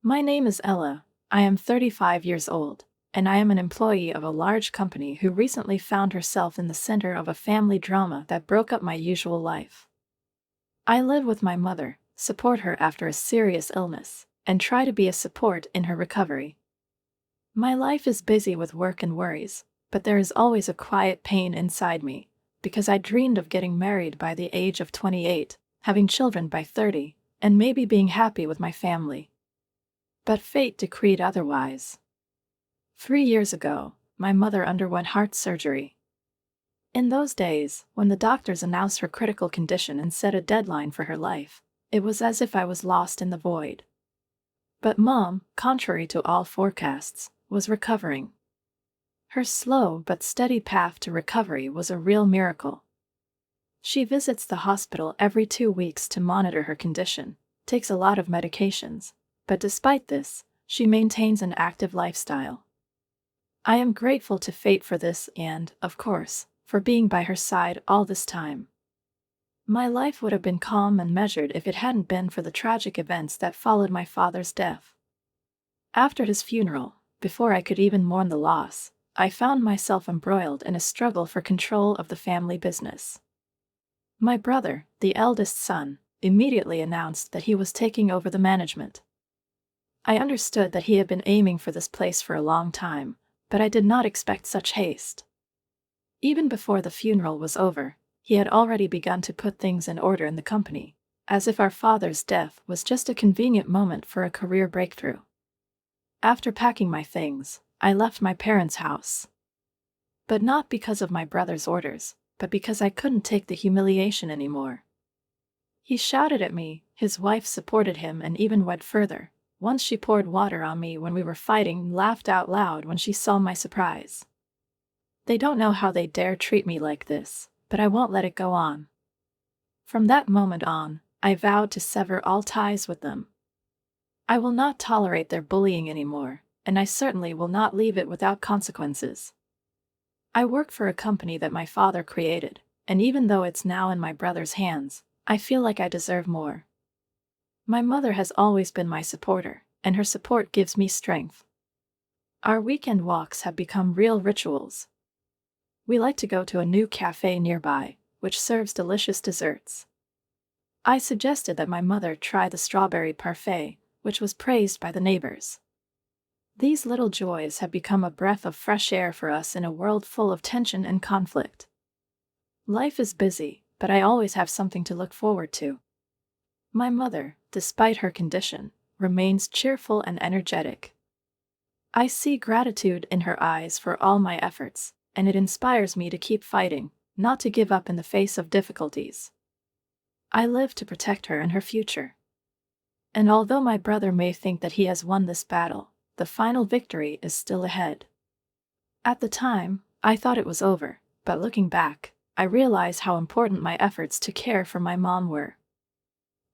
My name is Ella. I am 35 years old, and I am an employee of a large company who recently found herself in the center of a family drama that broke up my usual life. I live with my mother, support her after a serious illness, and try to be a support in her recovery. My life is busy with work and worries, but there is always a quiet pain inside me, because I dreamed of getting married by the age of 28, having children by 30, and maybe being happy with my family. But fate decreed otherwise. 3 years ago, my mother underwent heart surgery. In those days, when the doctors announced her critical condition and set a deadline for her life, it was as if I was lost in the void. But Mom, contrary to all forecasts, was recovering. Her slow but steady path to recovery was a real miracle. She visits the hospital every 2 weeks to monitor her condition, takes a lot of medications, but despite this, she maintains an active lifestyle. I am grateful to fate for this and, of course, for being by her side all this time. My life would have been calm and measured if it hadn't been for the tragic events that followed my father's death. After his funeral, before I could even mourn the loss, I found myself embroiled in a struggle for control of the family business. My brother, the eldest son, immediately announced that he was taking over the management. I understood that he had been aiming for this place for a long time, but I did not expect such haste. Even before the funeral was over, he had already begun to put things in order in the company, as if our father's death was just a convenient moment for a career breakthrough. After packing my things, I left my parents' house. But not because of my brother's orders, but because I couldn't take the humiliation anymore. He shouted at me, his wife supported him and even went further. Once she poured water on me when we were fighting and laughed out loud when she saw my surprise. They don't know how they dare treat me like this, but I won't let it go on. From that moment on, I vowed to sever all ties with them. I will not tolerate their bullying anymore, and I certainly will not leave it without consequences. I work for a company that my father created, and even though it's now in my brother's hands, I feel like I deserve more. My mother has always been my supporter, and her support gives me strength. Our weekend walks have become real rituals. We like to go to a new cafe nearby, which serves delicious desserts. I suggested that my mother try the strawberry parfait, which was praised by the neighbors. These little joys have become a breath of fresh air for us in a world full of tension and conflict. Life is busy, but I always have something to look forward to. My mother, despite her condition, remains cheerful and energetic. I see gratitude in her eyes for all my efforts, and it inspires me to keep fighting, not to give up in the face of difficulties. I live to protect her and her future. And although my brother may think that he has won this battle, the final victory is still ahead. At the time, I thought it was over, but looking back, I realize how important my efforts to care for my mom were.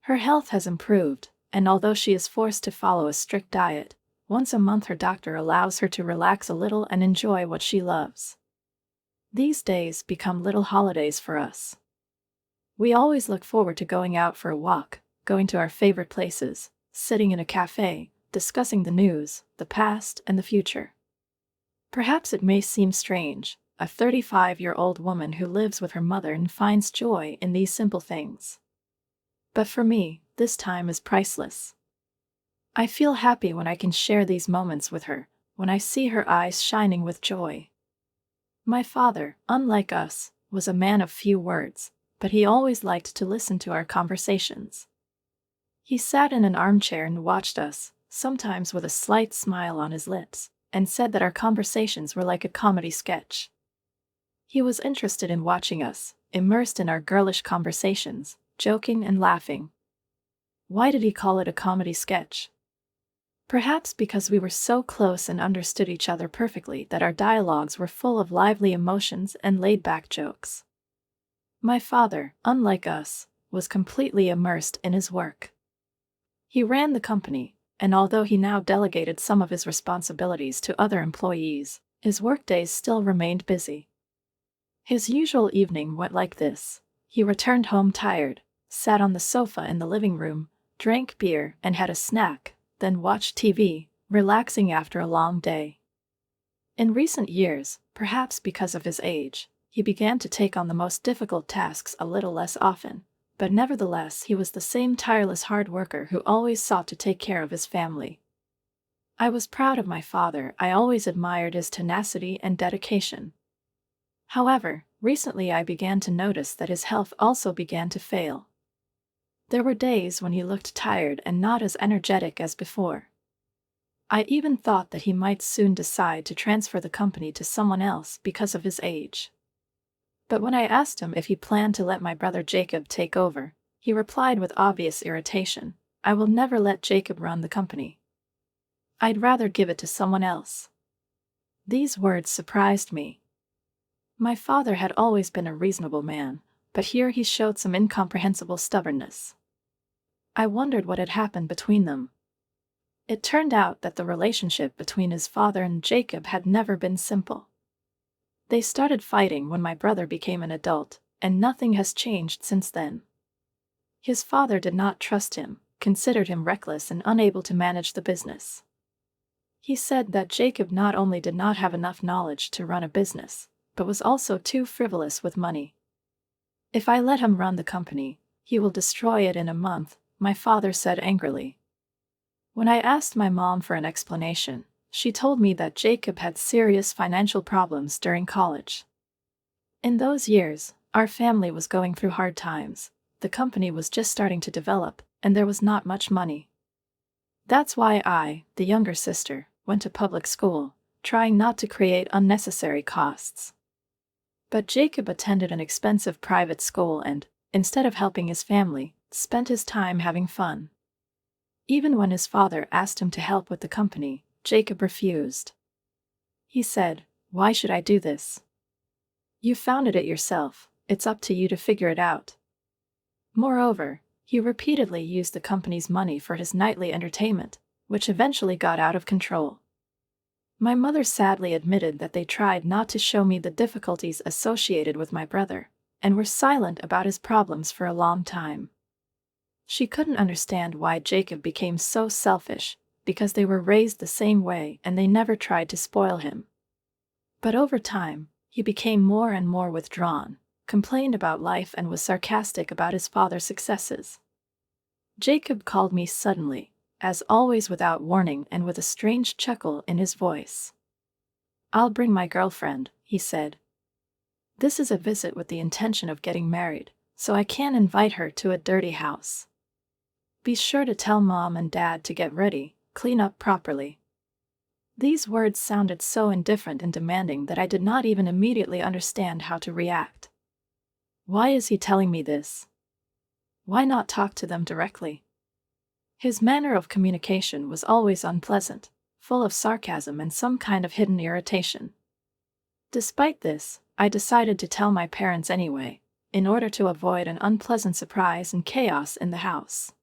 Her health has improved, and although she is forced to follow a strict diet, once a month her doctor allows her to relax a little and enjoy what she loves. These days become little holidays for us. We always look forward to going out for a walk, going to our favorite places, sitting in a cafe, discussing the news, the past, and the future. Perhaps it may seem strange, a 35-year-old woman who lives with her mother and finds joy in these simple things. But for me, this time is priceless. I feel happy when I can share these moments with her, when I see her eyes shining with joy. My father, unlike us, was a man of few words, but he always liked to listen to our conversations. He sat in an armchair and watched us, sometimes with a slight smile on his lips, and said that our conversations were like a comedy sketch. He was interested in watching us, immersed in our girlish conversations, joking and laughing. Why did he call it a comedy sketch? Perhaps because we were so close and understood each other perfectly that our dialogues were full of lively emotions and laid-back jokes. My father, unlike us, was completely immersed in his work. He ran the company, and although he now delegated some of his responsibilities to other employees, his workdays still remained busy. His usual evening went like this. He returned home tired, sat on the sofa in the living room, drank beer, and had a snack, then watch TV, relaxing after a long day. In recent years, perhaps because of his age, he began to take on the most difficult tasks a little less often, but nevertheless he was the same tireless hard worker who always sought to take care of his family. I was proud of my father. I always admired his tenacity and dedication. However, recently I began to notice that his health also began to fail. There were days when he looked tired and not as energetic as before. I even thought that he might soon decide to transfer the company to someone else because of his age. But when I asked him if he planned to let my brother Jacob take over, he replied with obvious irritation, "I will never let Jacob run the company. I'd rather give it to someone else." These words surprised me. My father had always been a reasonable man, but here he showed some incomprehensible stubbornness. I wondered what had happened between them. It turned out that the relationship between his father and Jacob had never been simple. They started fighting when my brother became an adult, and nothing has changed since then. His father did not trust him, considered him reckless and unable to manage the business. He said that Jacob not only did not have enough knowledge to run a business, but was also too frivolous with money. "If I let him run the company, he will destroy it in a month," my father said angrily. When I asked my mom for an explanation, she told me that Jacob had serious financial problems during college. In those years, our family was going through hard times. The company was just starting to develop, and there was not much money. That's why I, the younger sister, went to public school, trying not to create unnecessary costs. But Jacob attended an expensive private school and, instead of helping his family, spent his time having fun. Even when his father asked him to help with the company, Jacob refused. He said, "Why should I do this? You founded it yourself, it's up to you to figure it out." Moreover, he repeatedly used the company's money for his nightly entertainment, which eventually got out of control. My mother sadly admitted that they tried not to show me the difficulties associated with my brother, and were silent about his problems for a long time. She couldn't understand why Jacob became so selfish, because they were raised the same way and they never tried to spoil him. But over time, he became more and more withdrawn, complained about life and was sarcastic about his father's successes. Jacob called me suddenly, as always without warning and with a strange chuckle in his voice. "I'll bring my girlfriend," he said. "This is a visit with the intention of getting married, so I can't invite her to a dirty house. Be sure to tell Mom and Dad to get ready, clean up properly." These words sounded so indifferent and demanding that I did not even immediately understand how to react. Why is he telling me this? Why not talk to them directly? His manner of communication was always unpleasant, full of sarcasm and some kind of hidden irritation. Despite this, I decided to tell my parents anyway, in order to avoid an unpleasant surprise and chaos in the house.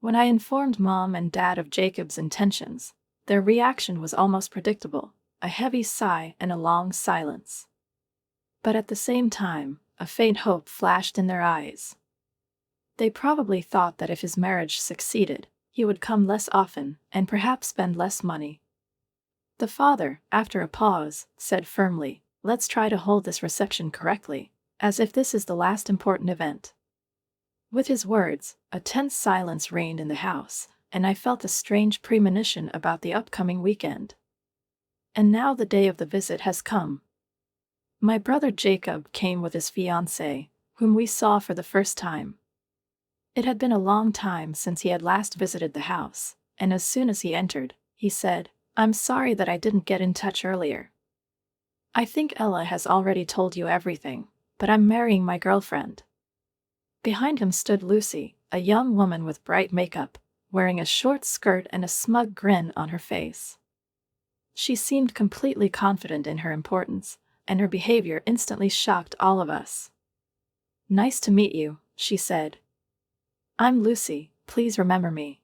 When I informed Mom and Dad of Jacob's intentions, their reaction was almost predictable, a heavy sigh and a long silence. But at the same time, a faint hope flashed in their eyes. They probably thought that if his marriage succeeded, he would come less often and perhaps spend less money. The father, after a pause, said firmly, "Let's try to hold this reception correctly, as if this is the last important event." With his words, a tense silence reigned in the house, and I felt a strange premonition about the upcoming weekend. And now the day of the visit has come. My brother Jacob came with his fiancée, whom we saw for the first time. It had been a long time since he had last visited the house, and as soon as he entered, he said, "I'm sorry that I didn't get in touch earlier. I think Ella has already told you everything, but I'm marrying my girlfriend." Behind him stood Lucy, a young woman with bright makeup, wearing a short skirt and a smug grin on her face. She seemed completely confident in her importance, and her behavior instantly shocked all of us. "Nice to meet you," she said. "I'm Lucy, please remember me."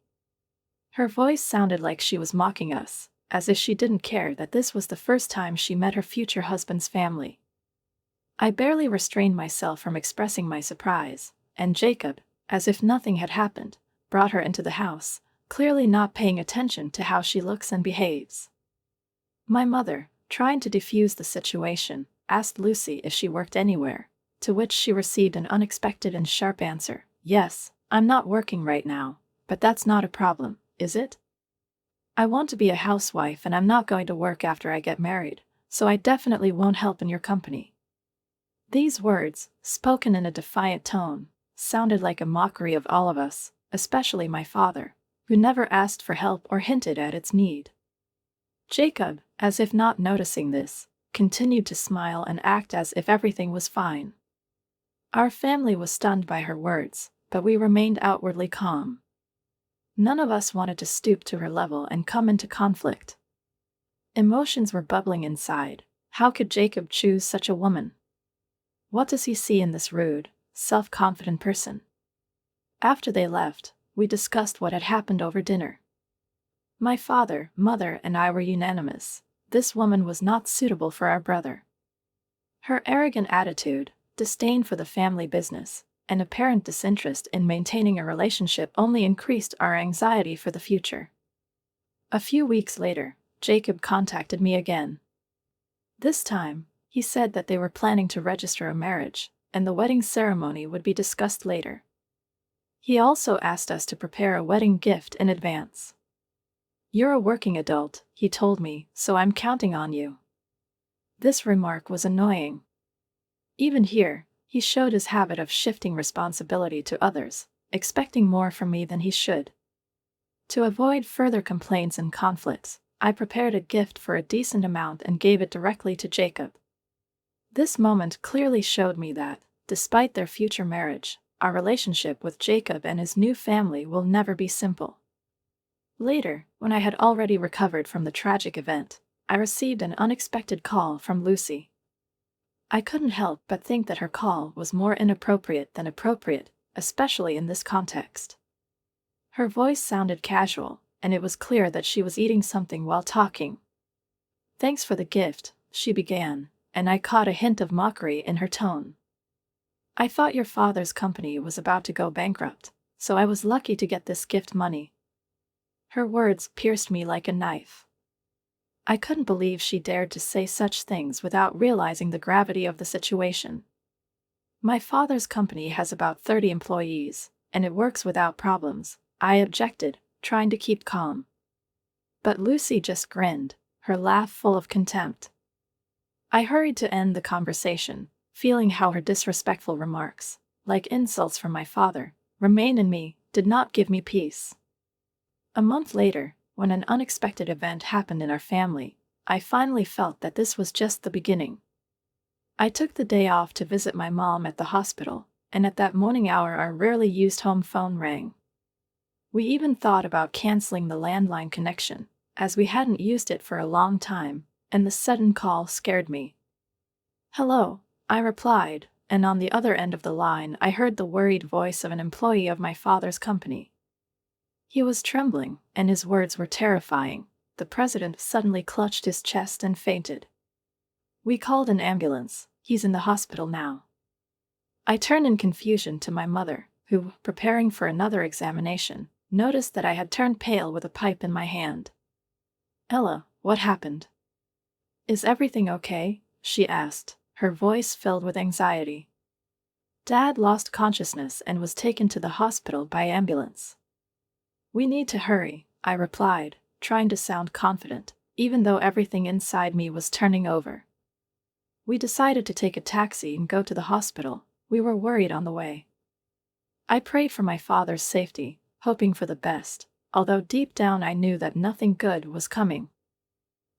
Her voice sounded like she was mocking us, as if she didn't care that this was the first time she met her future husband's family. I barely restrained myself from expressing my surprise, and Jacob, as if nothing had happened, brought her into the house, clearly not paying attention to how she looks and behaves. My mother, trying to defuse the situation, asked Lucy if she worked anywhere, to which she received an unexpected and sharp answer. Yes, I'm not working right now, but that's not a problem, is it? I want to be a housewife and I'm not going to work after I get married, so I definitely won't help in your company. These words, spoken in a defiant tone, sounded like a mockery of all of us, especially my father, who never asked for help or hinted at its need. Jacob, as if not noticing this, continued to smile and act as if everything was fine. Our family was stunned by her words, but we remained outwardly calm. None of us wanted to stoop to her level and come into conflict. Emotions were bubbling inside. How could Jacob choose such a woman? What does he see in this rude, self-confident person? After they left, we discussed what had happened over dinner. My father, mother, and I were unanimous. This woman was not suitable for our brother. Her arrogant attitude, disdain for the family business, and apparent disinterest in maintaining a relationship only increased our anxiety for the future. A few weeks later, Jacob contacted me again. This time, he said that they were planning to register a marriage, and the wedding ceremony would be discussed later. He also asked us to prepare a wedding gift in advance. "You're a working adult," he told me, "so I'm counting on you." This remark was annoying. Even here, he showed his habit of shifting responsibility to others, expecting more from me than he should. To avoid further complaints and conflicts, I prepared a gift for a decent amount and gave it directly to Jacob. This moment clearly showed me that, despite their future marriage, our relationship with Jacob and his new family will never be simple. Later, when I had already recovered from the tragic event, I received an unexpected call from Lucy. I couldn't help but think that her call was more inappropriate than appropriate, especially in this context. Her voice sounded casual, and it was clear that she was eating something while talking. "Thanks for the gift," she began, and I caught a hint of mockery in her tone. "I thought your father's company was about to go bankrupt, so I was lucky to get this gift money." Her words pierced me like a knife. I couldn't believe she dared to say such things without realizing the gravity of the situation. "My father's company has about 30 employees, and it works without problems," I objected, trying to keep calm. But Lucy just grinned, her laugh full of contempt. I hurried to end the conversation, feeling how her disrespectful remarks, like insults from my father, remained in me, did not give me peace. A month later, when an unexpected event happened in our family, I finally felt that this was just the beginning. I took the day off to visit my mom at the hospital, and at that morning hour our rarely used home phone rang. We even thought about canceling the landline connection, as we hadn't used it for a long time, and the sudden call scared me. "Hello," I replied, and on the other end of the line I heard the worried voice of an employee of my father's company. He was trembling, and his words were terrifying. The president suddenly clutched his chest and fainted. "We called an ambulance. He's in the hospital now." I turned in confusion to my mother, who, preparing for another examination, noticed that I had turned pale with a pipe in my hand. "Ella, what happened? Is everything okay?" she asked, her voice filled with anxiety. "Dad lost consciousness and was taken to the hospital by ambulance." "We need to hurry," I replied, trying to sound confident, even though everything inside me was turning over. We decided to take a taxi and go to the hospital. We were worried on the way. I prayed for my father's safety, hoping for the best, although deep down I knew that nothing good was coming.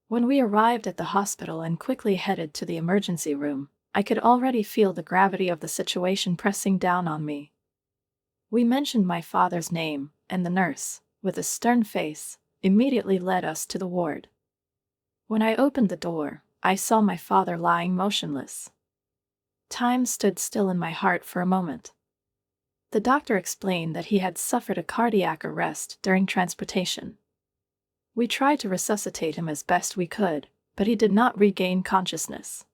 When we arrived at the hospital and quickly headed to the emergency room, I could already feel the gravity of the situation pressing down on me. We mentioned my father's name, and the nurse, with a stern face, immediately led us to the ward. When I opened the door, I saw my father lying motionless. Time stood still in my heart for a moment. The doctor explained that he had suffered a cardiac arrest during transportation. We tried to resuscitate him as best we could, but he did not regain consciousness.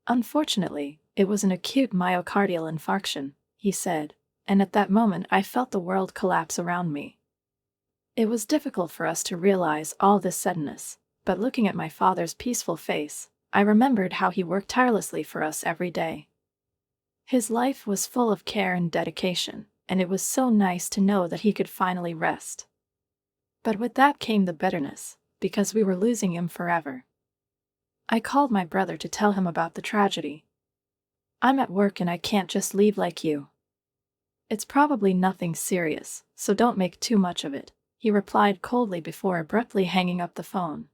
"Unfortunately, it was an acute myocardial infarction," he said, and at that moment I felt the world collapse around me. It was difficult for us to realize all this suddenness, but looking at my father's peaceful face, I remembered how he worked tirelessly for us every day. His life was full of care and dedication, and it was so nice to know that he could finally rest. But with that came the bitterness, because we were losing him forever. I called my brother to tell him about the tragedy. "I'm at work and I can't just leave like you." "It's probably nothing serious, so don't make too much of it," he replied coldly before abruptly hanging up the phone.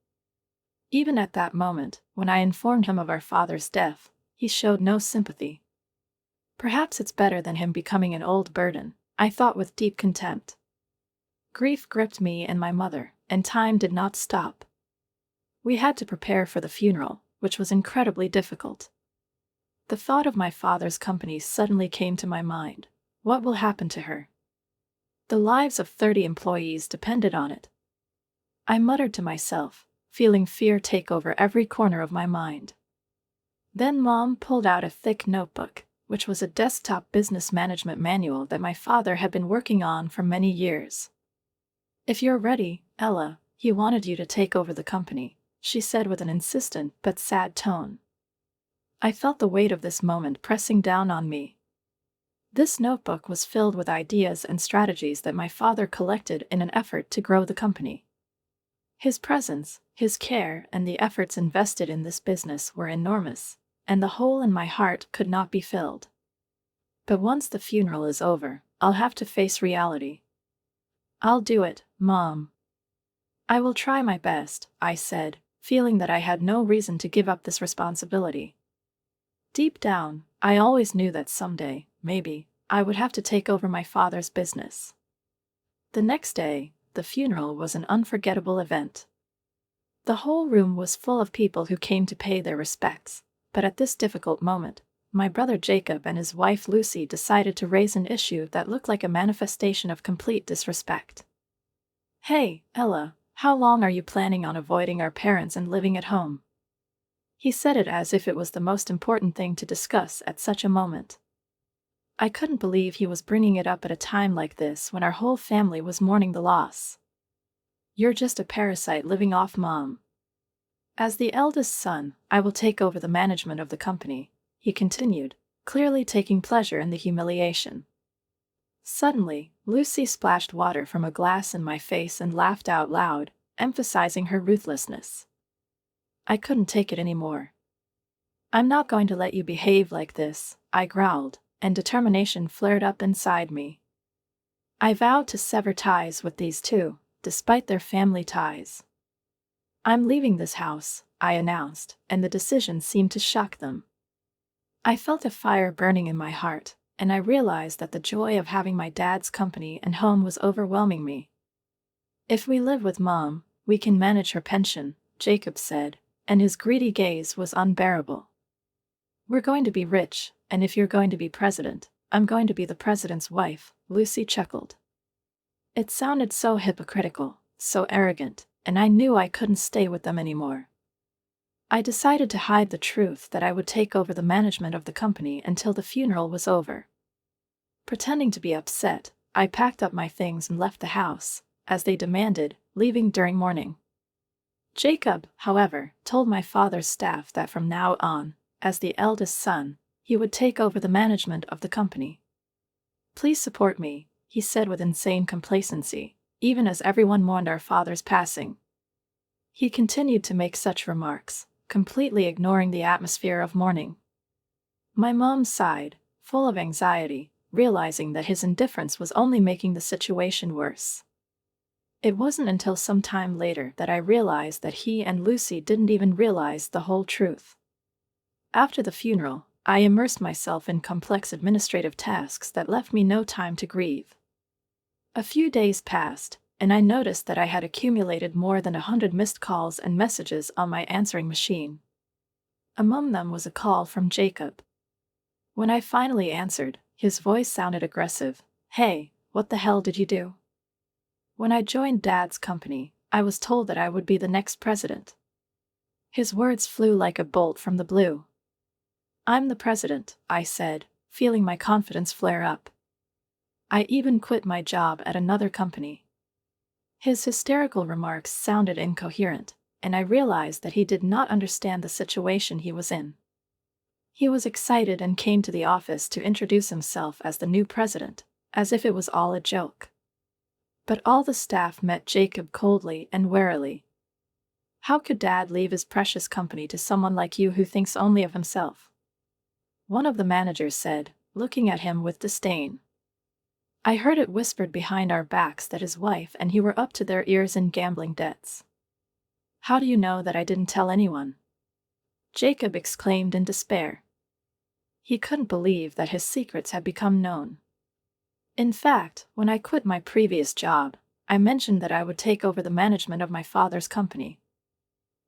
Even at that moment, when I informed him of our father's death, he showed no sympathy. Perhaps it's better than him becoming an old burden, I thought with deep contempt. Grief gripped me and my mother, and time did not stop. We had to prepare for the funeral, which was incredibly difficult. The thought of my father's company suddenly came to my mind. What will happen to her? The lives of 30 employees depended on it. I muttered to myself, feeling fear take over every corner of my mind. Then Mom pulled out a thick notebook, which was a desktop business management manual that my father had been working on for many years. "If you're ready, Ella, he wanted you to take over the company," she said with an insistent but sad tone. I felt the weight of this moment pressing down on me. This notebook was filled with ideas and strategies that my father collected in an effort to grow the company. His presence, his care, and the efforts invested in this business were enormous, and the hole in my heart could not be filled. But once the funeral is over, I'll have to face reality. "I'll do it, Mom." "I will try my best," I said, feeling that I had no reason to give up this responsibility. Deep down, I always knew that someday, maybe, I would have to take over my father's business. The next day, the funeral was an unforgettable event. The whole room was full of people who came to pay their respects, but at this difficult moment, my brother Jacob and his wife Lucy decided to raise an issue that looked like a manifestation of complete disrespect. "Hey, Ella, how long are you planning on avoiding our parents and living at home?" He said it as if it was the most important thing to discuss at such a moment. I couldn't believe he was bringing it up at a time like this when our whole family was mourning the loss. "You're just a parasite living off Mom." "As the eldest son, I will take over the management of the company," he continued, clearly taking pleasure in the humiliation. Suddenly, Lucy splashed water from a glass in my face and laughed out loud, emphasizing her ruthlessness. I couldn't take it anymore. "I'm not going to let you behave like this," I growled, and determination flared up inside me. I vowed to sever ties with these two, despite their family ties. "I'm leaving this house," I announced, and the decision seemed to shock them. I felt a fire burning in my heart, and I realized that the joy of having my dad's company and home was overwhelming me. "If we live with Mom, we can manage her pension," Jacob said, and his greedy gaze was unbearable. "We're going to be rich, and if you're going to be president, I'm going to be the president's wife," Lucy chuckled. It sounded so hypocritical, so arrogant, and I knew I couldn't stay with them anymore. I decided to hide the truth that I would take over the management of the company until the funeral was over. Pretending to be upset, I packed up my things and left the house, as they demanded, leaving during mourning. Jacob, however, told my father's staff that from now on, as the eldest son, he would take over the management of the company. "Please support me," he said with insane complacency, even as everyone mourned our father's passing. He continued to make such remarks, completely ignoring the atmosphere of mourning. My mom sighed, full of anxiety, realizing that his indifference was only making the situation worse. It wasn't until some time later that I realized that he and Lucy didn't even realize the whole truth. After the funeral, I immersed myself in complex administrative tasks that left me no time to grieve. A few days passed, and I noticed that I had accumulated more than 100 missed calls and messages on my answering machine. Among them was a call from Jacob. When I finally answered, his voice sounded aggressive. "Hey, what the hell did you do?" "When I joined Dad's company, I was told that I would be the next president." His words flew like a bolt from the blue. "I'm the president," I said, feeling my confidence flare up. "I even quit my job at another company." His hysterical remarks sounded incoherent, and I realized that he did not understand the situation he was in. He was excited and came to the office to introduce himself as the new president, as if it was all a joke. But all the staff met Jacob coldly and warily. How could Dad leave his precious company to someone like you who thinks only of himself? One of the managers said, looking at him with disdain. I heard it whispered behind our backs that his wife and he were up to their ears in gambling debts. How do you know that I didn't tell anyone? Jacob exclaimed in despair. He couldn't believe that his secrets had become known. In fact, when I quit my previous job, I mentioned that I would take over the management of my father's company.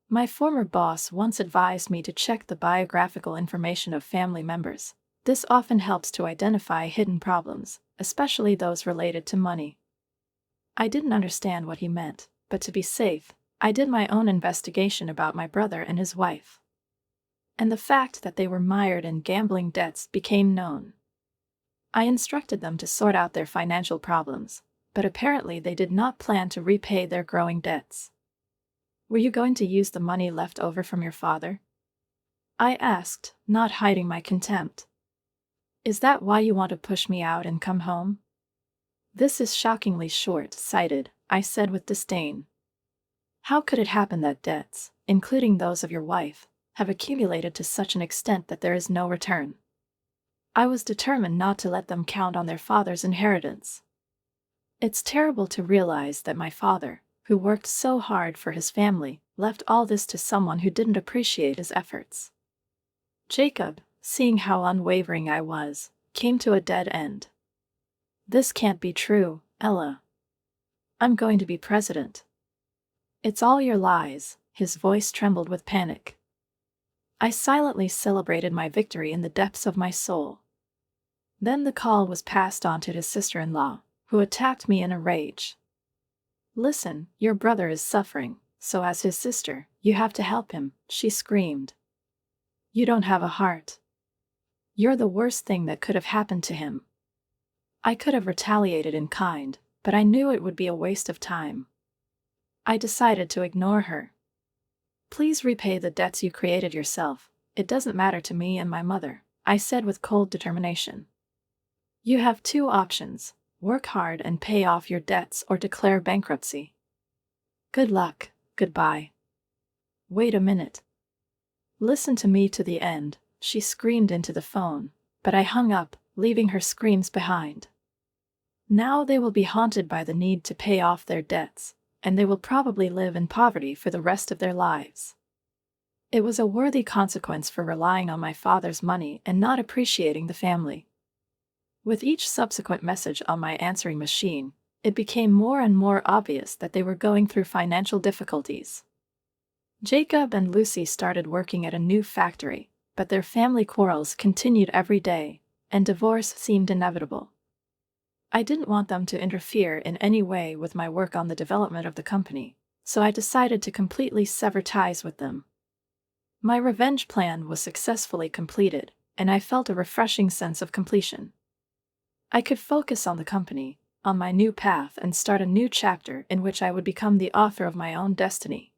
My former boss once advised me to check the biographical information of family members. This often helps to identify hidden problems, especially those related to money. I didn't understand what he meant, but to be safe, I did my own investigation about my brother and his wife. And the fact that they were mired in gambling debts became known. I instructed them to sort out their financial problems, but apparently they did not plan to repay their growing debts. Were you going to use the money left over from your father? I asked, not hiding my contempt. Is that why you want to push me out and come home? This is shockingly short-sighted, I said with disdain. How could it happen that debts, including those of your wife, have accumulated to such an extent that there is no return? I was determined not to let them count on their father's inheritance. It's terrible to realize that my father, who worked so hard for his family, left all this to someone who didn't appreciate his efforts. Jacob, seeing how unwavering I was, came to a dead end. This can't be true, Ella. I'm going to be president. It's all your lies, his voice trembled with panic. I silently celebrated my victory in the depths of my soul. Then the call was passed on to his sister-in-law, who attacked me in a rage. Listen, your brother is suffering, so as his sister, you have to help him, she screamed. You don't have a heart. You're the worst thing that could have happened to him. I could have retaliated in kind, but I knew it would be a waste of time. I decided to ignore her. Please repay the debts you created yourself. It doesn't matter to me and my mother, I said with cold determination. You have two options: work hard and pay off your debts or declare bankruptcy. Good luck, goodbye. Wait a minute. Listen to me to the end, she screamed into the phone, but I hung up, leaving her screams behind. Now they will be haunted by the need to pay off their debts, and they will probably live in poverty for the rest of their lives. It was a worthy consequence for relying on my father's money and not appreciating the family. With each subsequent message on my answering machine, it became more and more obvious that they were going through financial difficulties. Jacob and Lucy started working at a new factory, but their family quarrels continued every day, and divorce seemed inevitable. I didn't want them to interfere in any way with my work on the development of the company, so I decided to completely sever ties with them. My revenge plan was successfully completed, and I felt a refreshing sense of completion. I could focus on the company, on my new path, and start a new chapter in which I would become the author of my own destiny.